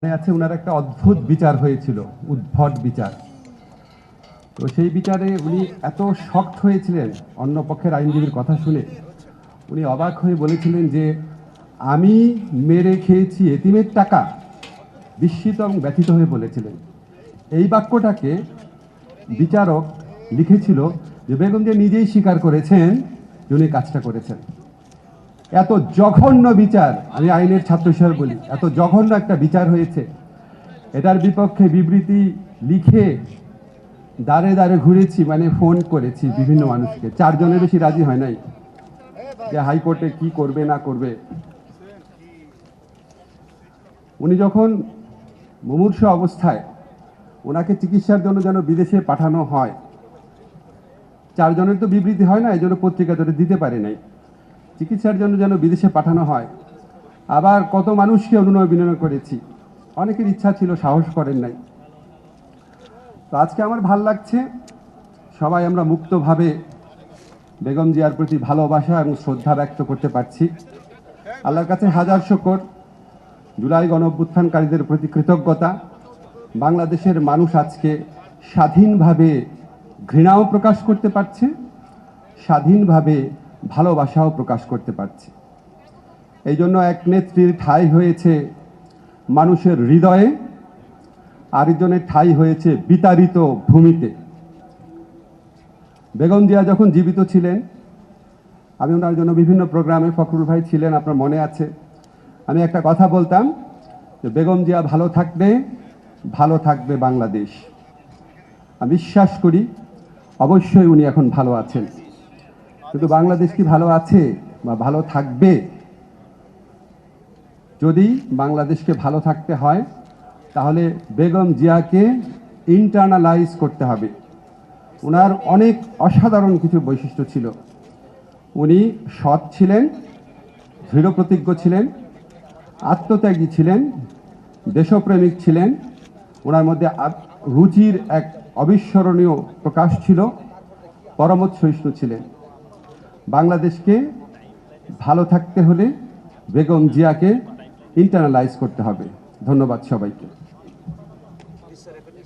আছে ওনার একটা অদ্ভুত বিচার হয়েছিল, উদ্ভট বিচার। তো সেই বিচারে উনি এত শকড হয়েছিলেন অন্য পক্ষের আইনজীবীর কথা শুনে। উনি অবাক হয়ে বলেছিলেন যে আমি মেরে খেয়েছি এতিমের টাকা। বিস্মিত এবং ব্যথিত হয়ে বলেছিলেন। এই বাক্যটাকে বিচারক লিখেছিল যে বেগম যে নিজেই স্বীকার করেছেন যে উনি কাজটা করেছেন। এত জঘন্য বিচার, আমি আইনের ছাত্র হিসেবে বলি, এত জঘন্য একটা বিচার হয়েছে। এটার বিপক্ষে বিবৃতি লিখে দাঁড়ে দাঁড়ে ঘুরেছি, মানে ফোন করেছি বিভিন্ন মানুষকে, 4 জনের বেশি রাজি হয় নাই যে হাইকোর্টে কি করবে না করবে। উনি যখন মুমূর্ষু অবস্থায় ওনাকে চিকিৎসার জন্য যেন বিদেশে পাঠানো হয়, 4 জনের তো বিবৃতি হয় না, এই জন্য পত্রিকা ধরে দিতে পারে নাই। চিকিৎসার জন্য যেন বিদেশে পাঠানো হয়। আবার কত মানুষকে অনুনয় বিনয় করেছি, অনেকের ইচ্ছা ছিল, সাহস করেন নাই। তো আজকে আমার ভাল লাগছে, সবাই আমরা মুক্তভাবে বেগম জিয়ার প্রতি ভালোবাসা এবং শ্রদ্ধা ব্যক্ত করতে পারছি। আল্লাহর কাছে হাজার শুকর। জুলাই গণঅভ্যুত্থানকারীদের প্রতি কৃতজ্ঞতা। বাংলাদেশের মানুষ আজকে স্বাধীনভাবে ঘৃণাও প্রকাশ করতে পারছে, স্বাধীনভাবে ভালোবাসাও প্রকাশ করতে পারছে। এই জন্য এক নেত্রীর ঠাঁই হয়েছে মানুষের হৃদয়ে, আরেকজনের ঠাঁই হয়েছে বিতাড়িত ভূমিতে। বেগম জিয়া যখন জীবিত ছিলেন, আমি ওনার জন্য বিভিন্ন প্রোগ্রামে, ফখরুল ভাই ছিলেন, আপনার মনে আছে, আমি একটা কথা বলতাম যে বেগম জিয়া ভালো থাকবে, ভালো থাকবে বাংলাদেশ। আমি বিশ্বাস করি অবশ্যই উনি এখন ভালো আছেন, কিন্তু বাংলাদেশ কি ভালো আছে বা ভালো থাকবে? যদি বাংলাদেশকে ভালো থাকতে হয় তাহলে বেগম জিয়াকে ইন্টারনালাইজ করতে হবে। ওনার অনেক অসাধারণ কিছু বৈশিষ্ট্য ছিল। উনি সৎ ছিলেন, দৃঢ়প্রতিজ্ঞ ছিলেন, আত্মত্যাগী ছিলেন, দেশপ্রেমিক ছিলেন। ওনার মধ্যে রুচির এক অবিস্মরণীয় প্রকাশ ছিল, পরমত সহিষ্ণু ছিলেন। বাংলাদেশকে ভালো থাকতে হলে বেগম জিয়াকে ইন্টারনালাইজ করতে হবে। ধন্যবাদ সবাইকে।